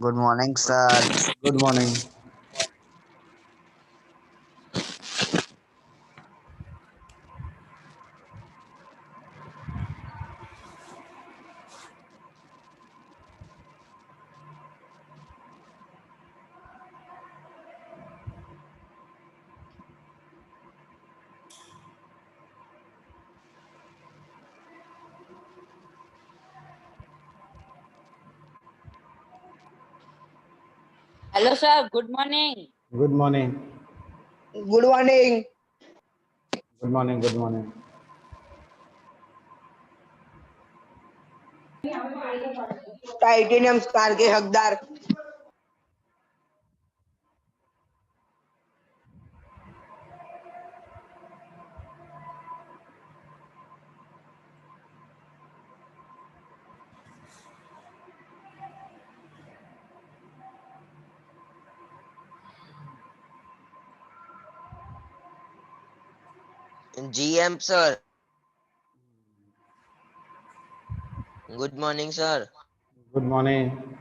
Good morning, sir. Good morning. Hello, sir. Good morning. Good morning. Good morning. Good morning. Good morning. Titanium car के हकदार GM sir. Good morning sir. Good morning.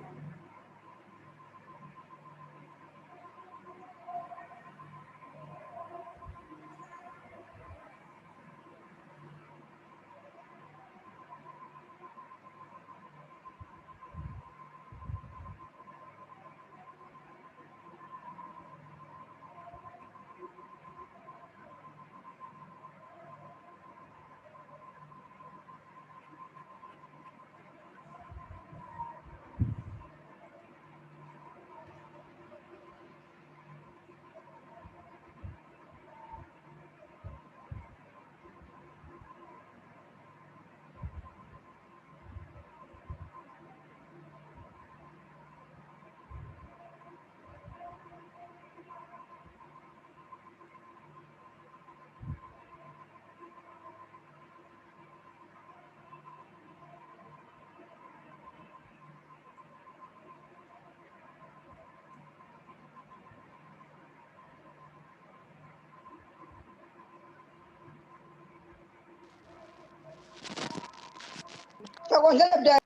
तो कौन सा subject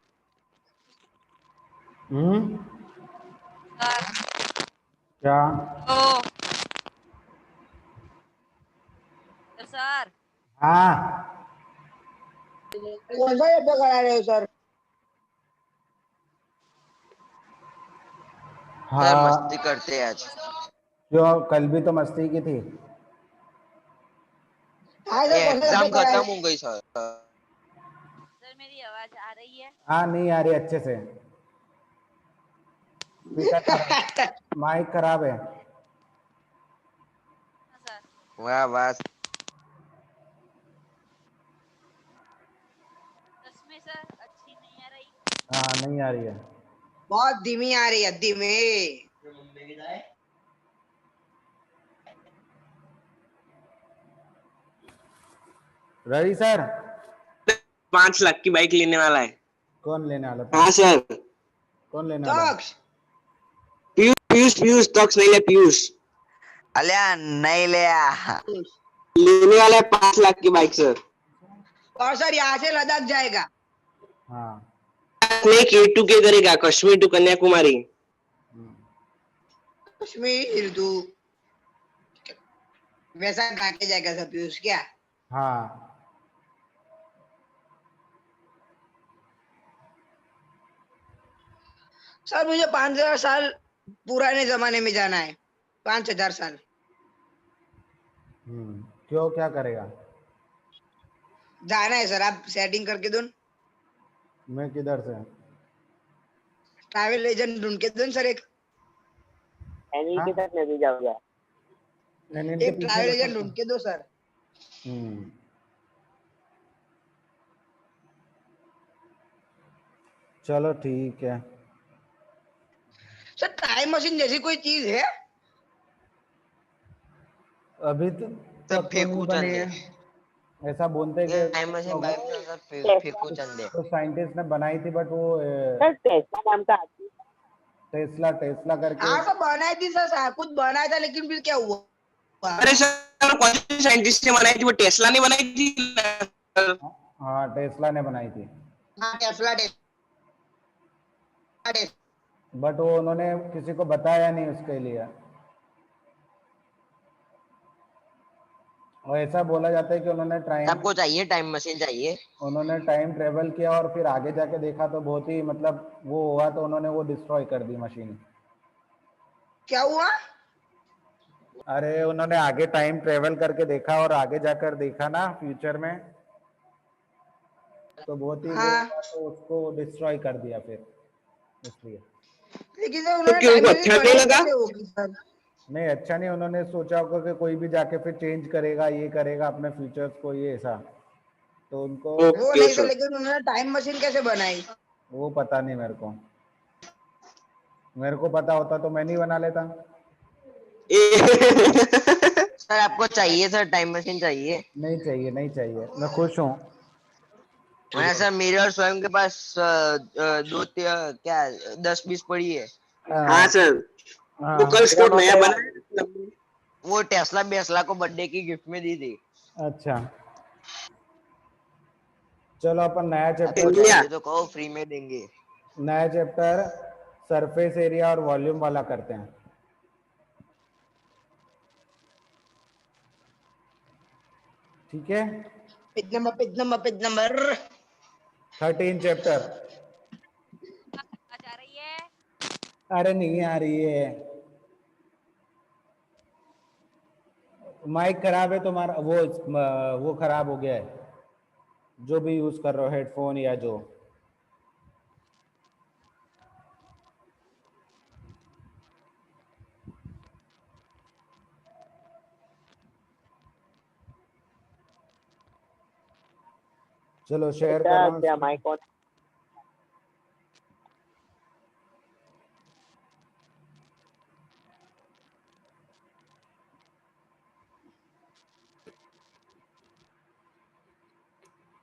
क्या? Oh, sir. हाँ. कौन सा subject करा रहे हो सर? सर हाँ. मस्ती करते हैं आज। जो कल भी तो मस्ती की थी. हाँ सर, कौन सा एग्जाम सब्जेक्ट करा खत्म रहे हो गई सर। सर मेरी आवाज आ रही है? हाँ, नहीं आ रही अच्छे से. स्पीकर खराब, माइक खराब है. हाँ, सर। वाह वाह। सच में सर अच्छी नहीं आ रही। हाँ, नहीं आ रही है. बहुत धीमी आ रही है, धीमे. रवि सर. 5 लाख की बाइक लेने वाला है। कौन लेने वाला था? हाँ सर। कौन लेने वाला? तक्ष पीयूष पीयूष पीयूष तक्ष नहीं ले पीयूष अलिया नहीं लिया। लेने वाला है 5 लाख की बाइक सर। और सर यहाँ से लद्दाख जाएगा. हाँ. नहीं K2K करेगा कश्मीर टू कन्याकुमारी। कश्मीर तू वैसा गा के जाएगा सर पीयूष क्या? हाँ. सर मुझे 5,000 साल पुराने जमाने में जाना है. 5,000 साल. क्यों, क्या करेगा? जाना है सर, आप सेटिंग करके दो. मैं किधर से? ट्रैवल एजेंट ढूंढ के दो सर. एक अनिल हाँ? के साथ मैं भी जाऊंगा। अनिल के एक पीछे ट्रैवल रख एजेंट सकते ढूंढ के दो सर. हैं. चलो ठीक है. सर टाइम मशीन जैसी कोई चीज है? अभी तो सर तक तो नहीं फेंकू बनी चंदे। है. ऐसा बोलते ये कि टाइम मशीन होगा. बाइक सर फेंकू चंदे। तो साइंटिस्ट ने बनाई थी, बट वो सर टेस्ला नाम का आदमी टेस्ला टेस्ला करके. हाँ सर बनाई थी सर, कुछ बनाया था लेकिन फिर क्या हुआ? अरे सर कौन से साइंटिस्ट ने बनाई थी? वो टेस्ला ने बनाई थी सर। हाँ, टेस्ला ने बनाई थी. हाँ टेस्ला टेस्ला. बट वो उन्होंने किसी को बताया नहीं उसके लिए। और ऐसा बोला जाता है कि सबको चाहिए टाइम मशीन चाहिए। उन्होंने टाइम ट्रेवल किया और फिर आगे जाके देखा तो बहुत ही मतलब वो हुआ, तो उन्होंने वो डिस्ट्रॉय कर दी मशीन। क्या हुआ? अरे उन्होंने आगे टाइम ट्रेवल करके देखा और आगे जाकर देखा ना फ्यूचर में, तो बहुत ही वो हाँ, हुआ, तो उसको डिस्ट्रॉय कर दिया फिर, इसलिए। लेकिन सर तो उन्होंने क्यों टाइम उनको मशीन अच्छा क्यों बनाई लगा? कैसे होगी सर? नहीं अच्छा नहीं, उन्होंने सोचा होगा कि कोई भी जाके फिर चेंज करेगा, ये करेगा अपने फ्यूचर्स को, ये ऐसा, तो उनको वो ओके नहीं सर, सर। लेकिन उन्होंने टाइम मशीन कैसे बनाई? वो पता नहीं मेरे को पता होता तो मैं नहीं बना लेता। सर आपको चाहिए सर टाइम मशीन चाहिए? नहीं चाहिए, नहीं चाहिए, मैं खुश हूँ। हाँ सर, मेरे और स्वयं के पास क्या 10-20 पड़ी है। हाँ सर, वो कल स्पोर्ट नया बना है। वो टेस्ला बेस्ला को बर्थडे की गिफ्ट में दी थी। अच्छा चलो अपन नया आपको चैप्टर, इंडिया। चाहिए तो कहो, फ्री में देंगे। नया चैप्टर सरफेस एरिया और वॉल्यूम वाला करते हैं। ठीक है, पेज नंबर 13 चैप्टर। आवाज आ रही है? अरे नहीं आ रही है, माइक खराब है तुम्हारा, वो खराब हो गया है, जो भी यूज कर रहे हो हेडफोन या जो। चलो शेयर कर रहा हूँ।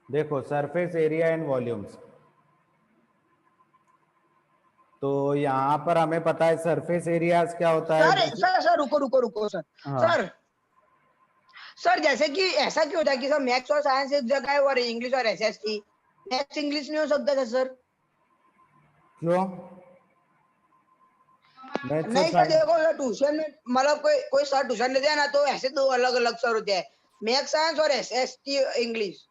देखो सरफेस एरिया एंड वॉल्यूम्स, तो यहाँ पर हमें पता है सरफेस एरियाज क्या होता है। सर सर सर रुको सर। हाँ। सर सर जैसे कि ऐसा क्यों होता है कि सर मैथ्स और साइंस एक जगह है और इंग्लिश और एसएसटी, मैथ्स इंग्लिश नहीं हो सकता था सर? क्यों? मैथ्स और नहीं सर, साइंस, देखो सर ट्यूशन में मतलब कोई कोई सर ट्यूशन लेते हैं ना, तो ऐसे दो अलग अलग सर होते हैं, मैथ्स साइंस और एसएसटी इंग्लिश।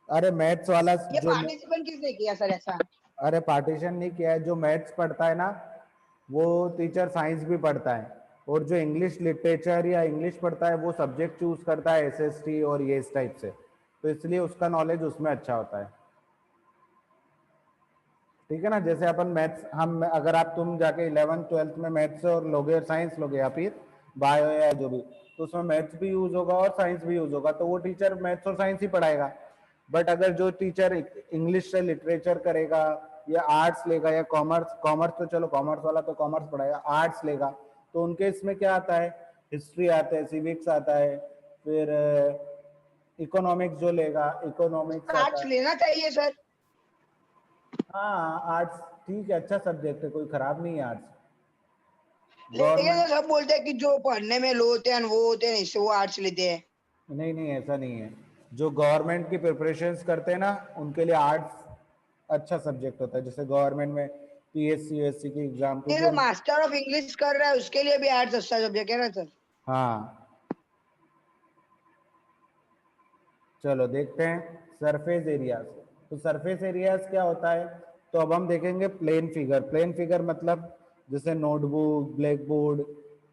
अरे मैथ्स वाला ये जो, पार्टिसिपेंट किसने किया सर ऐसा? अरे पार्टीशन नहीं किया है, जो मैथ्स पढ़ता है ना वो टीचर साइंस भी पढ़ता है, और जो इंग्लिश लिटरेचर या इंग्लिश पढ़ता है वो सब्जेक्ट चूज करता है एसएसटी और ये इस टाइप से, तो इसलिए उसका नॉलेज उसमें अच्छा होता है। ठीक है ना, जैसे अपन मैथ्स, हम अगर आप तुम जाके 11th-12th में मैथ्स और लोगे और साइंस लोगे या फिर बायो या जो भी, तो उसमें मैथ्स भी यूज होगा और साइंस भी यूज होगा, तो वो टीचर मैथ्स और साइंस ही पढ़ाएगा। बट अगर जो टीचर इंग्लिश से लिटरेचर करेगा या आर्ट्स लेगा या कॉमर्स, कॉमर्स तो चलो कॉमर्स वाला तो कॉमर्स पढ़ाएगा, आर्ट्स लेगा तो उनके इसमें क्या आता है, हिस्ट्री आता है, सिविक्स आता है, फिर इकोनॉमिक्स जो लेगा इकोनॉमिक्स आता आर्ट्स है। लेना चाहिए सर। हाँ आर्ट्स ठीक है, अच्छा सब्जेक्ट है, कोई खराब नहीं है आर्ट्स। लेकिन गवर्नमेंट, तो सब बोलते हैं कि जो पढ़ने में लो होते हैं वो होते हैं, इससे वो आर्ट्स लेते हैं। नहीं नहीं ऐसा नहीं है, जो गवर्नमेंट की प्रिपरेशंस करते हैं ना उनके लिए आर्ट्स अच्छा सब्जेक्ट होता है, जैसे गवर्नमेंट में पीएससी यूएससी की एग्जाम, ये क्योंकि जो मास्टर ऑफ इंग्लिश कर रहा है उसके लिए भी आर्ट्स अच्छा सब्जेक्ट है ना सर? हाँ चलो देखते हैं सरफेस एरियाज। तो सरफेस एरियाज क्या होता है, तो अब हम देखेंगे प्लेन फिगर। प्लेन फिगर मतलब जैसे नोटबुक, ब्लैक बोर्ड,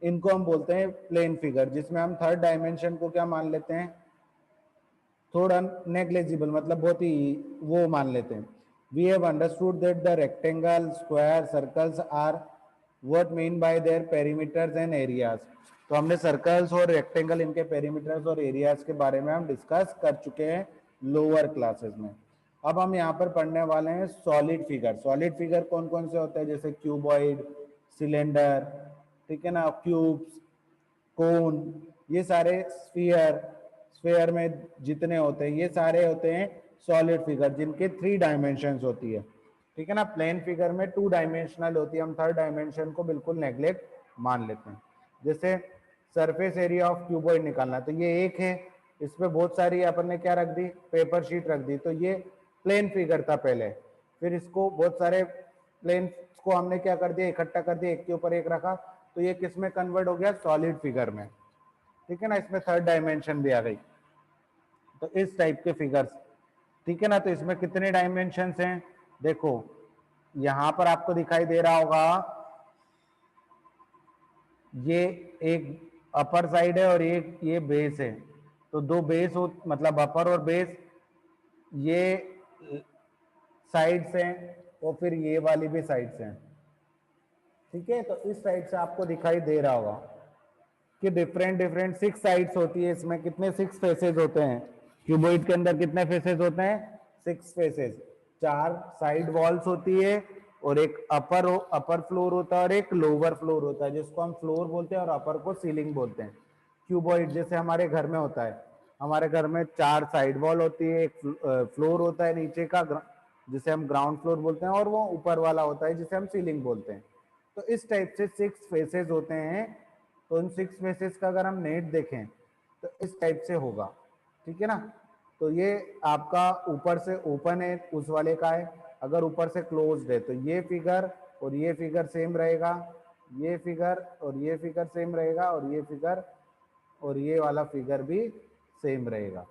इनको हम बोलते हैं प्लेन फिगर, जिसमें हम थर्ड डायमेंशन को क्या मान लेते हैं, थोड़ा नेग्लेजिबल, मतलब बहुत ही वो मान लेते हैं। We have understood that the rectangle, square, circles are what mean by their perimeters and areas. तो हमने सर्कल्स और रेक्टेंगल, इनके पेरीमीटर्स और एरियाज के बारे में हम डिस्कस कर चुके हैं लोअर क्लासेस में। अब हम यहाँ पर पढ़ने वाले हैं सॉलिड फिगर। सॉलिड फिगर कौन कौन से होते हैं, जैसे क्यूबॉइड, सिलेंडर, ठीक है ना, क्यूब्स, कोन, ये सारे स्फीयर, स्फीयर में जितने होते हैं ये सारे होते हैं सॉलिड फिगर, जिनके 3 डायमेंशंस होती है। ठीक है ना, प्लेन फिगर में 2 डायमेंशनल होती है, हम थर्ड डायमेंशन को बिल्कुल नेग्लेक्ट मान लेते हैं। जैसे सरफेस एरिया ऑफ क्यूबॉइड निकालना, तो ये एक है, इस पे बहुत सारी अपन ने क्या रख दी, पेपर शीट रख दी, तो ये प्लेन फिगर था पहले, फिर इसको बहुत सारे प्लेन को हमने क्या कर दिया, इकट्ठा कर दिया, एक के ऊपर एक रखा, तो ये किस में कन्वर्ट हो गया, सॉलिड फिगर में। ठीक है ना, इसमें थर्ड डायमेंशन भी आ गई। तो इस टाइप के फिगर्स, ठीक है ना। तो इसमें कितने डायमेंशन हैं, देखो यहां पर आपको दिखाई दे रहा होगा, ये एक अपर साइड है और एक ये बेस है। तो दो बेस हो, मतलब अपर और बेस, ये साइड्स हैं और फिर ये वाली भी साइड्स हैं। ठीक है, तो इस साइड से आपको दिखाई दे रहा होगा कि डिफरेंट डिफरेंट 6 साइड्स होती है। इसमें कितने 6 फेसेस होते हैं, क्यूबॉइड के अंदर कितने फेसेस होते हैं, 6 फेसेस। 4 साइड वॉल्स होती है और एक अपर फ्लोर होता है और एक लोअर फ्लोर होता है, जिसको हम फ्लोर बोलते हैं और अपर को सीलिंग बोलते हैं। क्यूबॉइड जैसे हमारे घर में होता है, हमारे घर में 4 साइड वॉल होती है, एक फ्लोर होता है नीचे का जिसे हम ग्राउंड फ्लोर बोलते हैं, और वो ऊपर वाला होता है जिसे हम सीलिंग बोलते हैं। तो इस टाइप से 6 फेसेस होते हैं। तो इन 6 फेसेस का अगर हम नेट देखें तो इस टाइप से होगा। ठीक है ना, तो ये आपका ऊपर से ओपन है, उस वाले का है। अगर ऊपर से क्लोज्ड है तो ये फिगर और ये फिगर सेम रहेगा, ये फिगर और ये फिगर सेम रहेगा, और ये फिगर और ये वाला फिगर भी सेम रहेगा।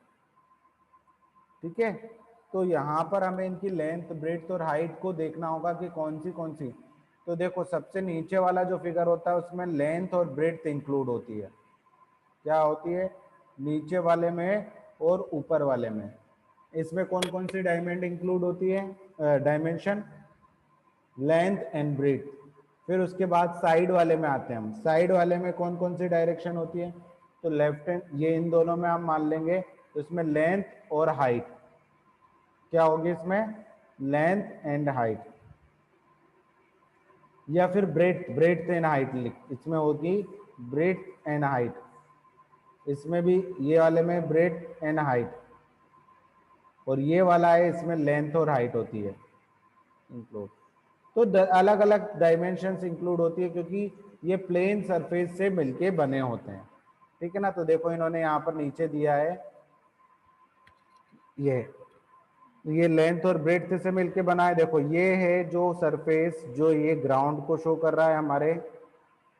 ठीक है, तो यहाँ पर हमें इनकी लेंथ, ब्रेड्थ और हाइट को देखना होगा कि कौन सी। तो देखो सबसे नीचे वाला जो फिगर होता है उसमें लेंथ और ब्रेड्थ इंक्लूड होती है। क्या होती है, नीचे वाले में और ऊपर वाले में। इसमें कौन सी डायमेंशन इंक्लूड होती है, डायमेंशन, लेंथ एंड ब्रेड्थ। फिर उसके बाद साइड वाले में आते हैं हम। साइड वाले में कौन सी डायरेक्शन होती है, तो लेफ्ट हैंड, ये इन दोनों में हम मान लेंगे। तो इसमें लेंथ और हाइट क्या होगी, इसमें लेंथ एंड हाइट, या फिर ब्रेड्थ एंड हाइट इसमें होगी ब्रेड्थ एंड हाइट। इसमें भी ये वाले में ब्रेड्थ एंड हाइट, और ये वाला है इसमें लेंथ और हाइट होती है इंक्लूड। तो अलग अलग डायमेंशंस इंक्लूड होती है क्योंकि ये प्लेन सरफेस से मिलके बने होते हैं। ठीक है ना, तो देखो इन्होंने यहाँ पर नीचे दिया है, ये लेंथ और ब्रेड्थ से मिलके बना है। देखो ये है जो सरफेस, जो ये ग्राउंड को शो कर रहा है, हमारे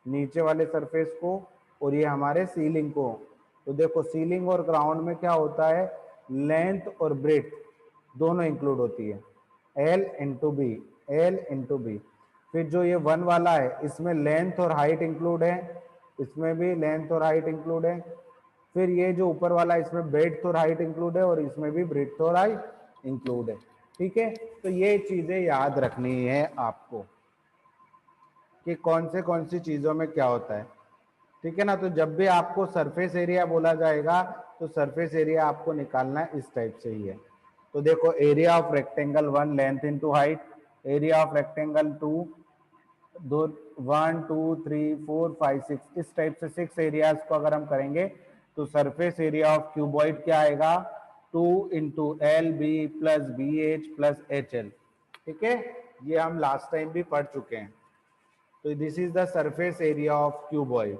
नीचे वाले सरफेस को, और ये हमारे सीलिंग को। तो देखो सीलिंग और ग्राउंड में क्या होता है, लेंथ और ब्रेड्थ दोनों इंक्लूड होती है, L इंटू बी। फिर जो ये 1 वाला है इसमें लेंथ और हाइट इंक्लूड है, इसमें भी लेंथ और हाइट इंक्लूड है। फिर ये जो ऊपर वाला है इसमें ब्रेड्थ और हाइट इंक्लूड है, और इसमें भी ब्रेड्थ और हाइट इंक्लूड है। ठीक है, तो ये चीजें याद रखनी है आपको कि कौन सी चीजों में क्या होता है। ठीक है ना, तो जब भी आपको सरफेस एरिया बोला जाएगा तो सरफेस एरिया आपको निकालना है इस टाइप से ही है। तो देखो area of rectangle 1 length into height, area of rectangle 2 1 2 3 4 5 6, इस टाइप से 6 एरियाज को अगर हम करेंगे तो सरफेस एरिया ऑफ क्यूबॉइड क्या आएगा, 2 into L B plus B H plus H L. ठीक है, ये हम लास्ट टाइम भी पढ़ चुके हैं। तो this is the surface area of cuboid.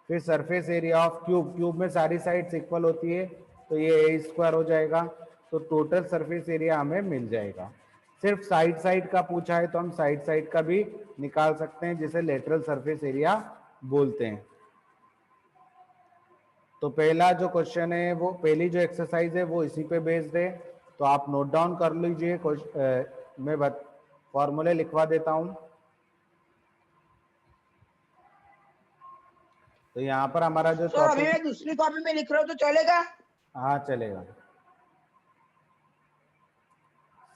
फिर सरफेस एरिया ऑफ क्यूब में सारी साइड्स इक्वल होती है, तो ये ए स्क्वायर हो जाएगा। तो टोटल सरफेस एरिया हमें मिल जाएगा। सिर्फ साइड का पूछा है तो हम साइड का भी निकाल सकते हैं, जिसे लेटरल सरफेस एरिया बोलते हैं। तो पहला जो क्वेश्चन है, वो पहली जो एक्सरसाइज है वो इसी पे बेस्ड है, तो आप नोट डाउन कर लीजिए। मैं फॉर्मूले लिखवा देता हूं। तो यहाँ पर हमारा जो सर अभी मैं दूसरी कॉपी में लिख रहा हूँ तो चलेगा? हाँ चलेगा।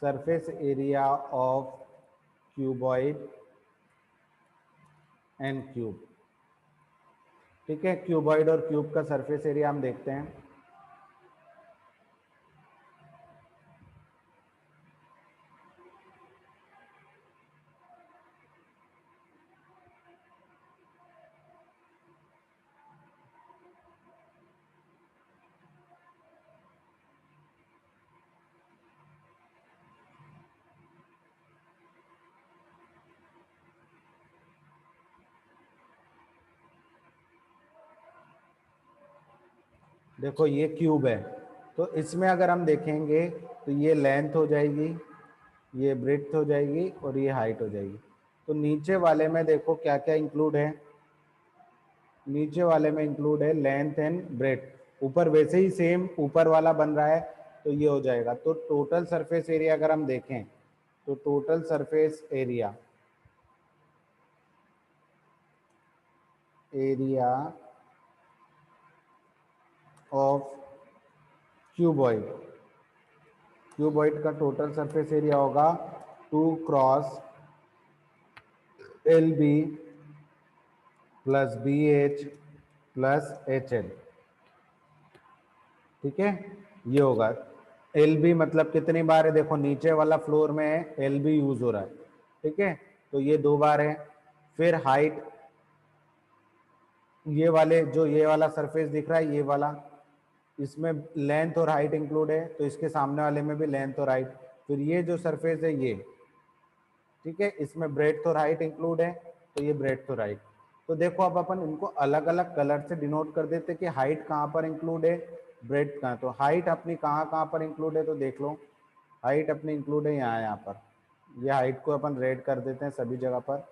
Surface area of cuboid and cube. ठीक है, क्यूबॉइड और क्यूब का सरफेस एरिया हम देखते हैं। देखो ये क्यूब है, तो इसमें अगर हम देखेंगे तो ये लेंथ हो जाएगी, ये ब्रेड्थ हो जाएगी और ये हाइट हो जाएगी। तो नीचे वाले में देखो क्या क्या इंक्लूड है, नीचे वाले में इंक्लूड है लेंथ एंड ब्रेड्थ। ऊपर वैसे ही सेम ऊपर वाला बन रहा है तो ये हो जाएगा। तो टोटल सरफेस एरिया अगर हम देखें तो total surface area of cuboid, cuboid का टोटल सरफेस एरिया होगा 2 cross L B plus B H plus H L. ठीक है, ये होगा। एल बी मतलब कितनी बार है, देखो नीचे वाला फ्लोर में एल बी यूज हो रहा है। ठीक है, तो ये 2 बार है। फिर हाइट, ये वाले जो ये वाला सरफेस दिख रहा है ये वाला, इसमें लेंथ और हाइट इंक्लूड है तो इसके सामने वाले में भी लेंथ और हाइट। फिर ये जो सरफेस है ये, ठीक है, इसमें ब्रेड्थ और हाइट इंक्लूड है तो ये ब्रेड्थ और हाइट। तो देखो अब अपन इनको अलग अलग कलर से डिनोट कर देते कि हाइट कहाँ पर इंक्लूड है, ब्रेड्थ कहाँ। तो हाइट अपनी कहाँ कहाँ पर इंक्लूड है, तो देख लो हाइट अपनी इंक्लूड है यहाँ पर। ये हाइट को अपन रेड कर देते हैं सभी जगह पर।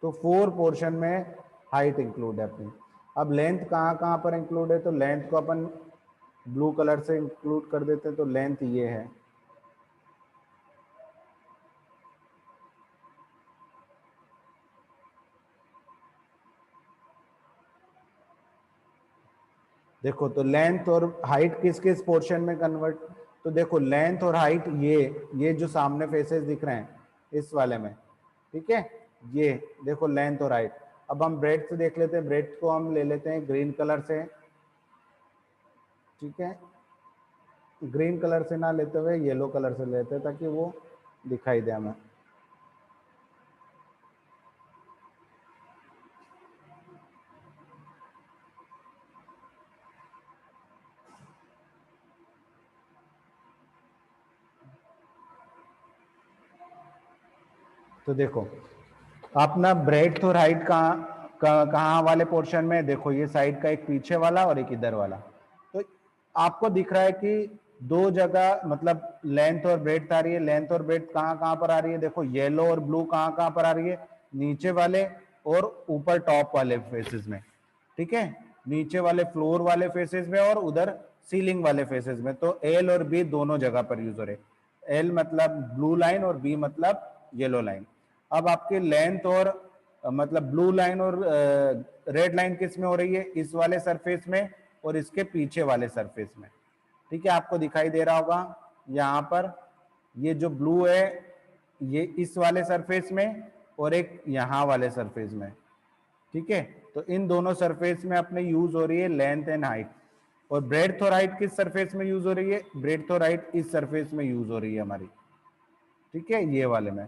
तो 4 पोर्शन में हाइट इंक्लूड है अपनी। अब लेंथ कहाँ कहाँ पर इंक्लूड है, तो लेंथ को अपन ब्लू कलर से इंक्लूड कर देते हैं। तो लेंथ ये है, देखो तो लेंथ और हाइट किस किस पोर्शन में कन्वर्ट, तो देखो लेंथ और हाइट ये जो सामने फेसेस दिख रहे हैं इस वाले में, ठीक है, ये देखो लेंथ और हाइट। अब हम ब्रेड्थ से देख लेते हैं, ब्रेड्थ को हम ले लेते हैं ग्रीन कलर से। ठीक है, ग्रीन कलर से ना लेते हुए येलो कलर से लेते हैं ताकि वो दिखाई दे हमें। तो देखो अपना ब्रेड्थ और हाइट कहाँ वाले पोर्शन में, देखो ये साइड का एक पीछे वाला और एक इधर वाला। तो आपको दिख रहा है कि 2 जगह मतलब लेंथ और ब्रेड्थ आ रही है। लेंथ और ब्रेड्थ कहाँ कहाँ पर आ रही है, देखो येलो और ब्लू कहाँ कहाँ पर आ रही है, नीचे वाले और ऊपर टॉप वाले फेसेस में। ठीक है, नीचे वाले फ्लोर वाले फेसेस में और उधर सीलिंग वाले फेसेस में। तो एल और बी दोनों जगह पर यूज हो रहे, एल मतलब ब्लू लाइन और बी मतलब येलो लाइन। अब आपकी लेंथ और मतलब ब्लू लाइन और रेड लाइन किस में हो रही है, इस वाले सरफेस में और इसके पीछे वाले सरफेस में। ठीक है, आपको दिखाई दे रहा होगा यहाँ पर ये जो ब्लू है ये इस वाले सरफेस में और एक यहाँ वाले सरफेस में। ठीक है, तो इन दोनों सरफेस में अपने यूज हो रही है लेंथ एंड हाइट। और ब्रेड्थ और हाइट किस सरफेस में यूज हो रही है, ब्रेड्थ और हाइट इस सरफेस में यूज हो रही है हमारी। ठीक है, ये वाले में।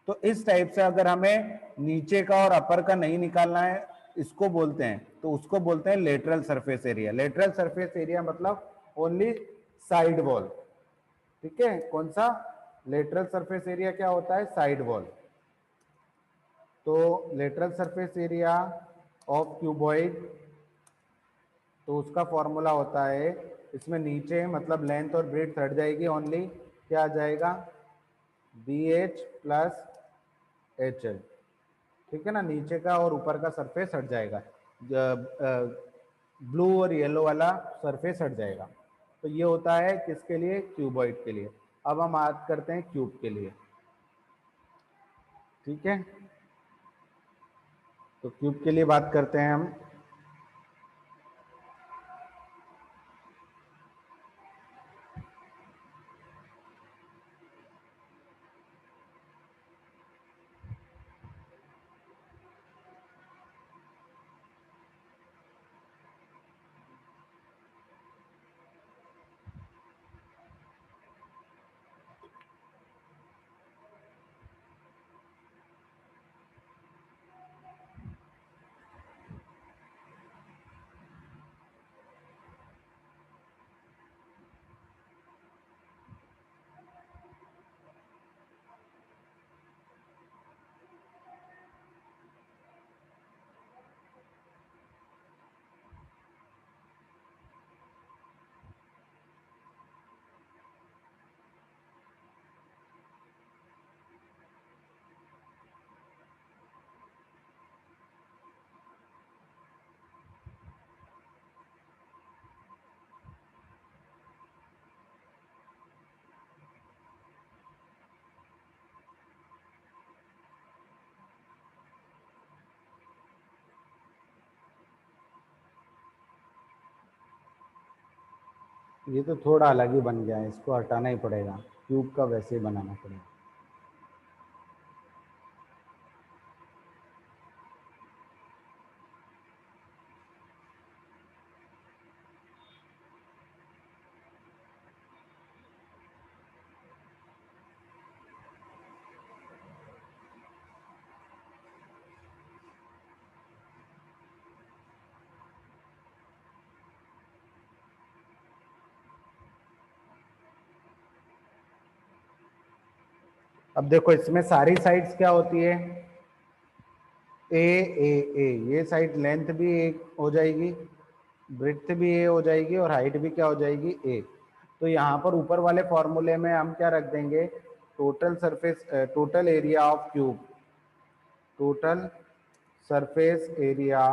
तो इस टाइप से अगर हमें नीचे का और अपर का नहीं निकालना है, इसको बोलते हैं, तो उसको बोलते हैं lateral surface area. Lateral surface area मतलब ओनली साइड वॉल। ठीक है, कौन सा, लेटरल सरफेस एरिया क्या होता है, साइड वॉल। तो lateral surface area of cuboid, तो उसका फॉर्मूला होता है, इसमें नीचे मतलब लेंथ और ब्रेड्थ हट जाएगी, ओनली क्या आ जाएगा, B H plus H L. ठीक है ना, नीचे का और ऊपर का सरफेस हट जाएगा, ब्लू और येलो वाला सरफेस हट जाएगा। तो ये होता है किसके लिए, क्यूबॉइड के लिए। अब हम बात करते हैं क्यूब के लिए। ठीक है, तो क्यूब के लिए बात करते हैं हम। ये तो थोड़ा अलग ही बन गया है, इसको हटाना ही पड़ेगा, क्यूब का वैसे ही बनाना पड़ेगा। अब देखो इसमें सारी साइड्स क्या होती है, ए ए ए, ये साइड लेंथ भी एक हो जाएगी, ब्रेड्थ भी ए हो जाएगी और हाइट भी क्या हो जाएगी, ए। तो यहाँ पर ऊपर वाले फॉर्मूले में हम क्या रख देंगे, total surface, total area of cube, total surface area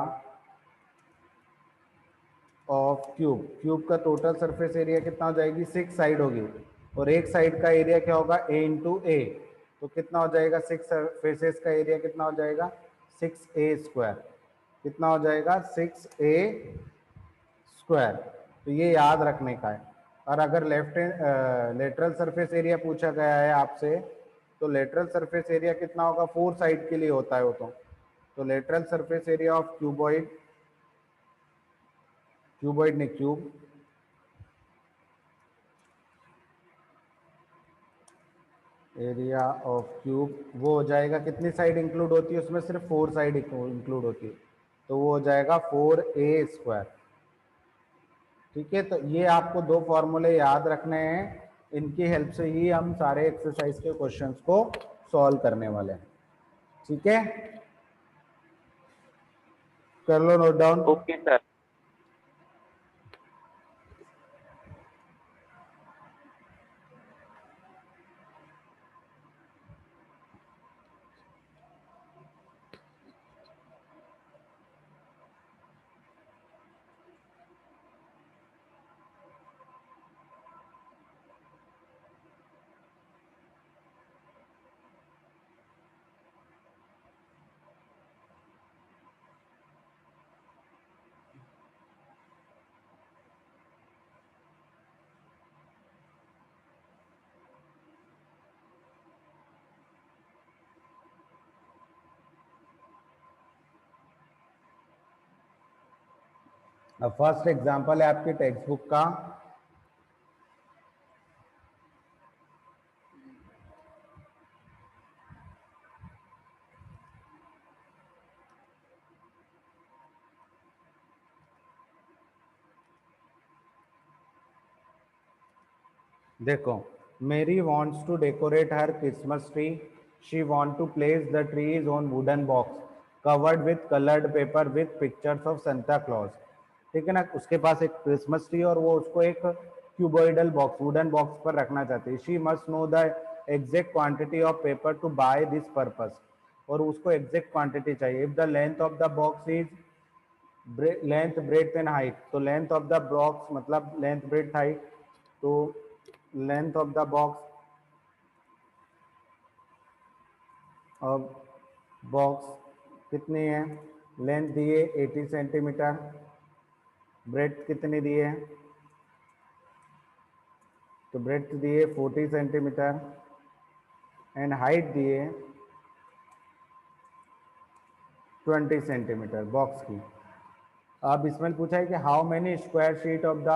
of cube, cube का टोटल सरफेस एरिया कितना हो जाएगी, 6 साइड होगी और एक साइड का एरिया क्या होगा, ए इंटू ए। तो कितना हो जाएगा, 6 सरफेसेस का एरिया कितना हो जाएगा, 6a स्क्वायर। कितना हो जाएगा, 6a स्क्वायर। तो ये याद रखने का है। और अगर लेटरल सरफेस एरिया पूछा गया है आपसे, तो लेटरल सरफेस एरिया कितना होगा, 4 साइड के लिए होता है वो। तो lateral surface area of cuboid, cuboid ने क्यूब, एरिया ऑफ क्यूब वो हो जाएगा, कितनी साइड इंक्लूड होती है उसमें, सिर्फ 4 साइड इंक्लूड होती है, तो वो हो जाएगा 4a स्क्वायर। ठीक है, तो ये आपको 2 फॉर्मूले याद रखने हैं, इनकी हेल्प से ही हम सारे एक्सरसाइज के क्वेश्चंस को सॉल्व करने वाले हैं। ठीक है, कर लो नोट डाउन। Okay sir. अब फर्स्ट एग्जांपल है आपकी टेक्स्ट बुक का, देखो, मेरी wants to decorate her Christmas tree. She want to place the trees on wooden box covered with colored paper with pictures of Santa Claus. ठीक है ना, उसके पास एक क्रिसमस ट्री और वो उसको एक क्यूबॉइडल बॉक्स, वुडन बॉक्स पर रखना चाहती है। She must know the exact quantity of paper to buy this purpose, और उसको एग्जैक्ट क्वांटिटी चाहिए। If the length of the box is length breadth and height, तो लेंथ ऑफ द बॉक्स मतलब length breadth height, तो length of the box कितनी है, length दिए 80 centimetre, breadth कितनी दी है, तो ब्रेड्थ दिए 40 सेंटीमीटर एंड हाइट दिए 20 सेंटीमीटर बॉक्स की। अब इसमें पूछा है कि how many square sheet of the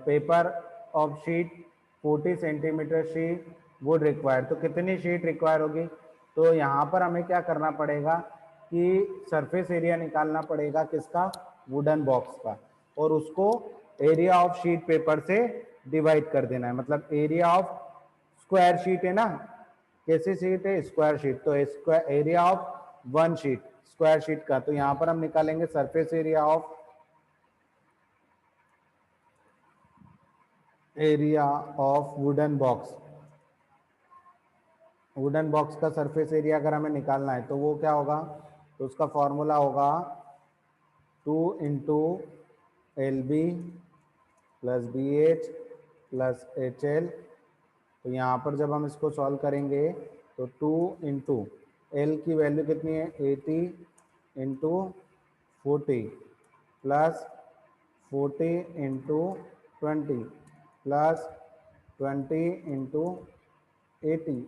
paper of sheet 40 centimetre sheet would require, तो कितनी शीट रिक्वायर होगी। तो यहाँ पर हमें क्या करना पड़ेगा कि सरफेस एरिया निकालना पड़ेगा किसका, वुडन बॉक्स का, और उसको एरिया ऑफ शीट पेपर से डिवाइड कर देना है। मतलब एरिया ऑफ स्क्वायर शीट है ना, कैसी शीट है, स्क्वायर शीट, तो square area of 1 sheet square sheet का, तो यहाँ पर हम निकालेंगे surface area of wooden box. Wooden box का सरफेस एरिया अगर हमें निकालना है तो वो क्या होगा, तो उसका फॉर्मूला होगा 2 into LB plus BH plus HL। तो यहाँ पर जब हम इसको सॉल्व करेंगे तो 2 इंटू L की वैल्यू कितनी है 80 into 40 plus 40 into 20 plus 20 into 80,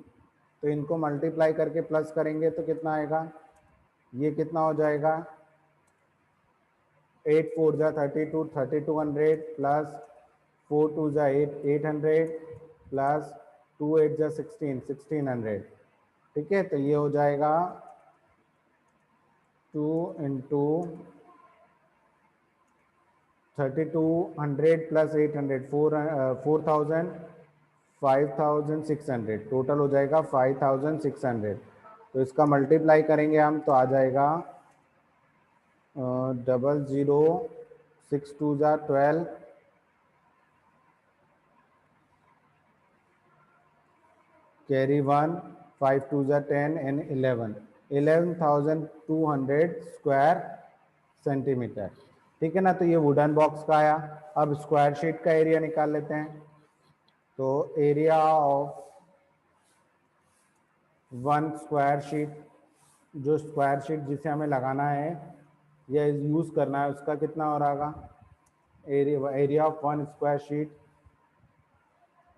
तो इनको मल्टीप्लाई करके प्लस करेंगे तो कितना आएगा, ये कितना हो जाएगा, 8 4 जा 32, 3200 प्लस 4 2 जा 800 प्लस 2 8 जा 16, 1600। ठीक है, तो ये हो जाएगा 2 इंटू 3200 प्लस 800, 4000, 5600, टोटल हो जाएगा 5600। तो इसका मल्टीप्लाई करेंगे हम तो आ जाएगा 00 6 2 जा 12, कैरी 1, 5 2 जा 10 एंड 11,200 स्क्वायर सेंटीमीटर। ठीक है ना, तो ये वुडन बॉक्स का आया। अब स्क्वायर शीट का एरिया निकाल लेते हैं। तो एरिया ऑफ 1 स्क्वायर शीट, जो स्क्वायर शीट जिसे हमें लगाना है या यूज करना है, उसका कितना हो रहा होगा, area of 1 square sheet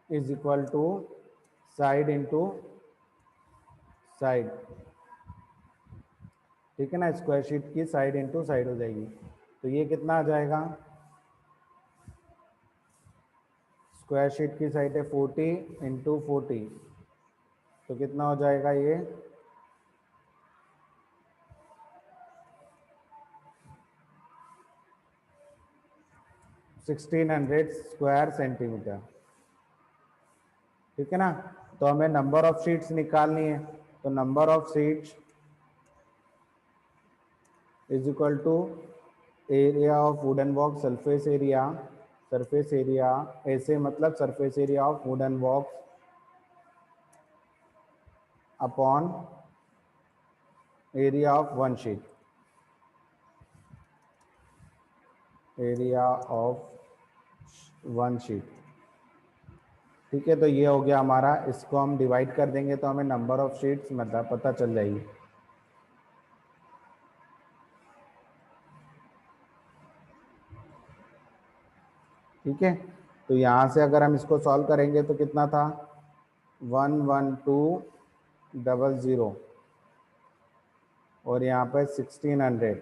is equal to side into side. ठीक है ना, स्क्वायर शीट की साइड इंटू साइड हो जाएगी। तो ये कितना आ जाएगा, स्क्वायर शीट की साइड है 40 इंटू 40, तो कितना हो जाएगा ये 1600 स्क्वायर सेंटीमीटर। ठीक है ना, तो हमें नंबर ऑफ शीट्स निकालनी है। तो number of sheets is equal to area of wooden box, surface area ऐसे मतलब surface area of wooden box upon area of 1 sheet, area of 1 sheet. ठीक है, तो ये हो गया हमारा। इसको हम डिवाइड कर देंगे तो हमें नंबर ऑफ शीट्स मतलब पता चल जाएगी। ठीक है, तो यहाँ से अगर हम इसको सॉल्व करेंगे तो कितना था 11200 और यहाँ पर 1600,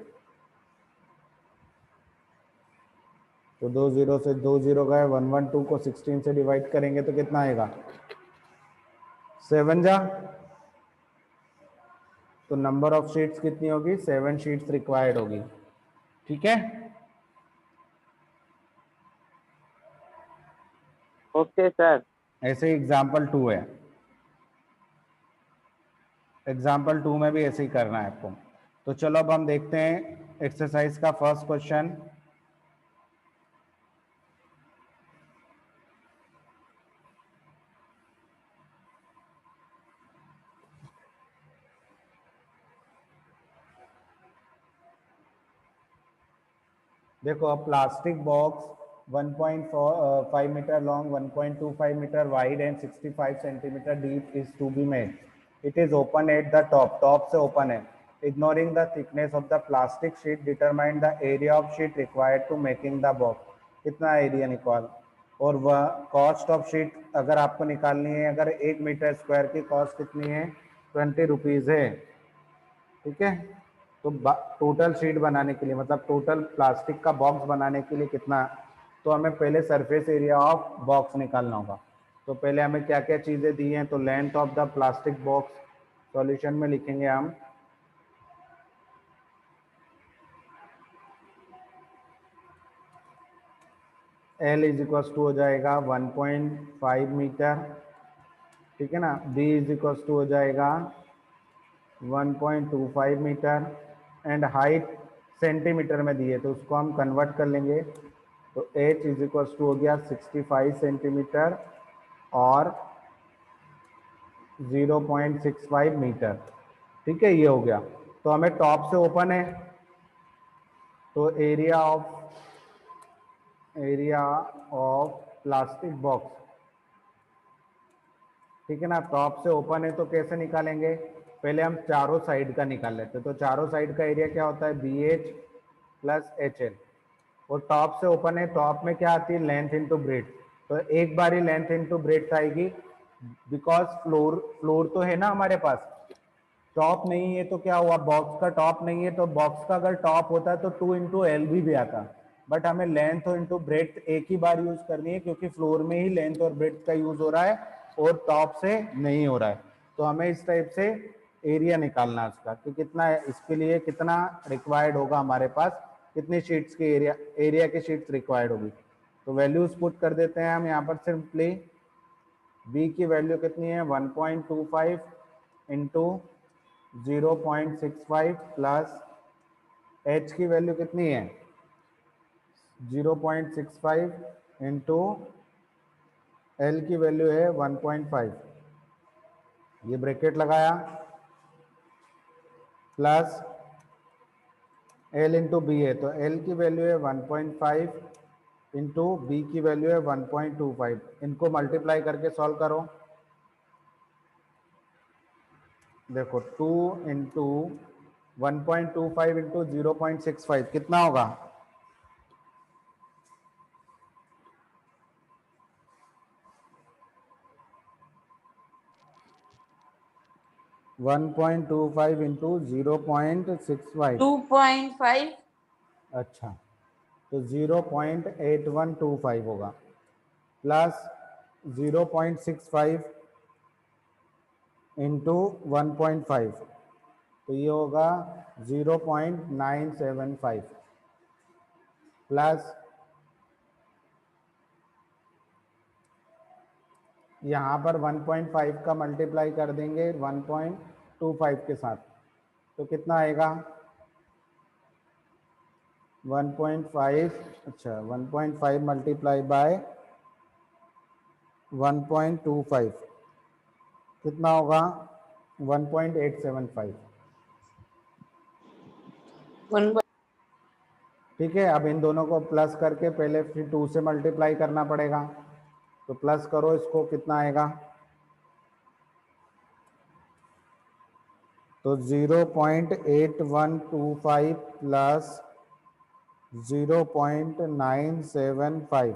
तो 2 0 से 2 0 गए, 112 को 16 से डिवाइड करेंगे तो कितना आएगा 7 जा। तो नंबर ऑफ शीट्स कितनी होगी, 7 शीट्स रिक्वायर्ड होगी। ठीक है, ओके सर। ऐसे ही एग्जाम्पल 2 है, एग्जाम्पल 2 में भी ऐसे ही करना है आपको। तो चलो अब हम देखते हैं एक्सरसाइज का फर्स्ट क्वेश्चन। देखो, अब plastic box 1.5 metre long, 1.25 metre wide and 65 centimetre deep is to be made. It is open at the top, top से ओपन है। Ignoring the thickness of the plastic sheet, determine the area of sheet required to making the box. कितना area निकाल, और वह cost of sheet अगर आपको निकालनी है, अगर 1 मीटर स्क्वायर की कॉस्ट कितनी है 20 रुपीज़ है। ठीक है, तो टोटल शीट बनाने के लिए मतलब टोटल प्लास्टिक का बॉक्स बनाने के लिए कितना, तो हमें पहले सरफेस एरिया ऑफ बॉक्स निकालना होगा। तो पहले हमें क्या क्या चीज़ें दी हैं, तो length of the plastic box solution में लिखेंगे हम L इज इक्वल टू हो जाएगा 1.5 मीटर। ठीक है ना, B इज इक्वल टू हो जाएगा 1.25 मीटर एंड हाइट सेंटीमीटर में दिए तो उसको हम कन्वर्ट कर लेंगे। तो H इज इक्वल टू हो गया 65 सेंटीमीटर और 0.65 मीटर। ठीक है, ये हो गया। तो हमें टॉप से ओपन है तो एरिया ऑफ प्लास्टिक बॉक्स, ठीक है ना, टॉप से ओपन है तो कैसे निकालेंगे, पहले हम चारों साइड का निकाल लेते हैं। तो चारों साइड का एरिया क्या होता है BH प्लस HL, और टॉप से ओपन है, टॉप में क्या आती है लेंथ इंटू ब्रेड्थ, तो एक बारी लेंथ इंटू ब्रेड्थ आएगी, बिकॉज फ्लोर तो है ना हमारे पास, टॉप नहीं है तो क्या हुआ, बॉक्स का टॉप नहीं है, तो बॉक्स का अगर टॉप होता है तो 2 इंटू एल भी आता, बट हमें लेंथ और इंटू ब्रेड्थ एक ही बार यूज करनी है, क्योंकि फ्लोर में ही लेंथ और ब्रेड्थ का यूज हो रहा है और टॉप से नहीं हो रहा है। तो हमें इस टाइप से एरिया निकालना है उसका कि कितना है, इसके लिए कितना रिक्वायर्ड होगा हमारे पास, कितनी शीट्स की एरिया की शीट्स रिक्वायर्ड होगी। तो वैल्यूज पुट कर देते हैं हम यहाँ पर सिंपली। बी की वैल्यू कितनी है 1.25 इंटू 0.65 प्लस एच की वैल्यू कितनी है 0.65 इंटू एल की वैल्यू है 1.5, ये ब्रैकेट लगाया, प्लस एल इंटू बी है, तो एल की वैल्यू है 1.5 इंटू बी की वैल्यू है 1.25, इनको मल्टीप्लाई करके सॉल्व करो। देखो 2 इंटू 1.25 इंटू 0.65 कितना होगा 1.25 इंटू 0.65, 2.5 अच्छा तो 0.8125 होगा, प्लस 0.65 इंटू 1.5, तो ये होगा 0.975, प्लस यहाँ पर 1.5 का मल्टीप्लाई कर देंगे 1.25 के साथ, तो कितना आएगा 1.5, अच्छा 1.5 मल्टीप्लाई बाय 1.25 कितना होगा 1.875, 1 ठीक है। अब इन दोनों को प्लस करके पहले फिर 2 से मल्टीप्लाई करना पड़ेगा, तो प्लस करो इसको, कितना आएगा, तो 0.8125 प्लस 0.975,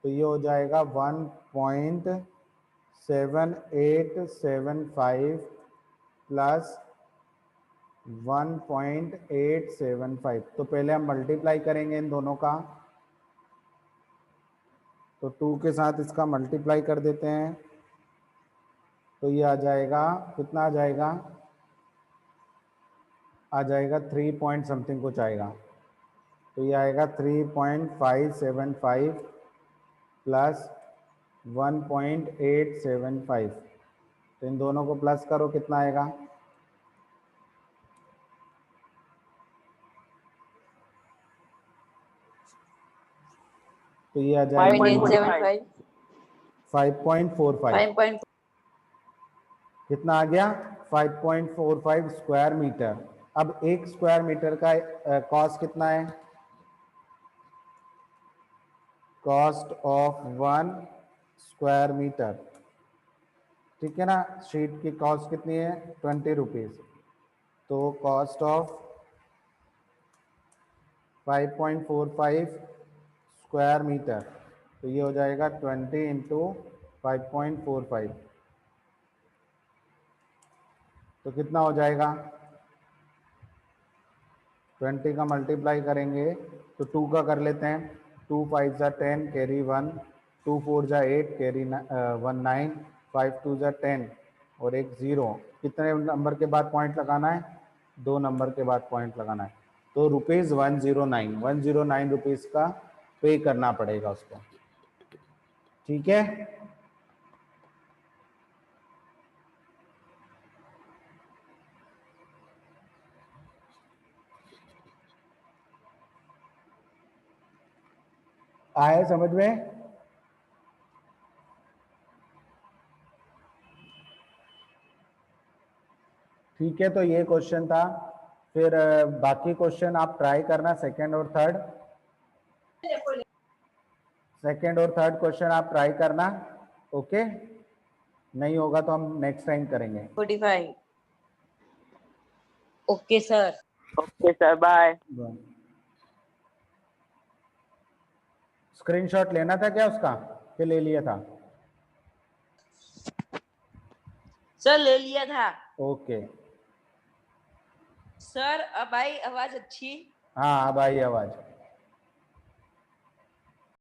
तो ये हो जाएगा 1.7875 प्लस 1.875, तो पहले हम मल्टीप्लाई करेंगे इन दोनों का, तो 2 के साथ इसका मल्टीप्लाई कर देते हैं, तो ये आ जाएगा कितना आ जाएगा 3 पॉइंट समथिंग कुछ आएगा, तो ये आएगा 3.575 प्लस 1.875, तो इन दोनों को प्लस करो, कितना आएगा, तो ये आ जाएगा 5.875 5.45, 5. कितना आ गया 5.45 स्क्वायर मीटर। अब एक स्क्वायर मीटर का कॉस्ट कितना है, कॉस्ट ऑफ 1 स्क्वायर मीटर, ठीक है ना, शीट की कॉस्ट कितनी है 20 रुपीज, तो कॉस्ट ऑफ 5.45 स्क्वायर मीटर, तो ये हो जाएगा 20 इंटू 5.45, तो कितना हो जाएगा 20 का मल्टीप्लाई करेंगे तो 2 का कर लेते हैं, 2 5 जा 10 कैरी 1, 2 4 जा 8 कैरी 1 9, 5 2 जा 10 और एक 0, कितने नंबर के बाद पॉइंट लगाना है 2 नंबर के बाद पॉइंट लगाना है, तो ₹109 रुपीज़ का पे करना पड़ेगा उसको, ठीक है। आए समझ में, ठीक है। तो ये क्वेश्चन था, फिर बाकी क्वेश्चन आप ट्राई करना, सेकंड और थर्ड क्वेश्चन आप ट्राई करना, ओके, नहीं होगा तो हम नेक्स्ट टाइम करेंगे। 45. Okay, sir. Okay sir, bye. Screenshot लेना था क्या उसका? कि ले लिया था? सर ले लिया था। ओके, सर अब आई आवाज अच्छी। हाँ अब आई आवाज।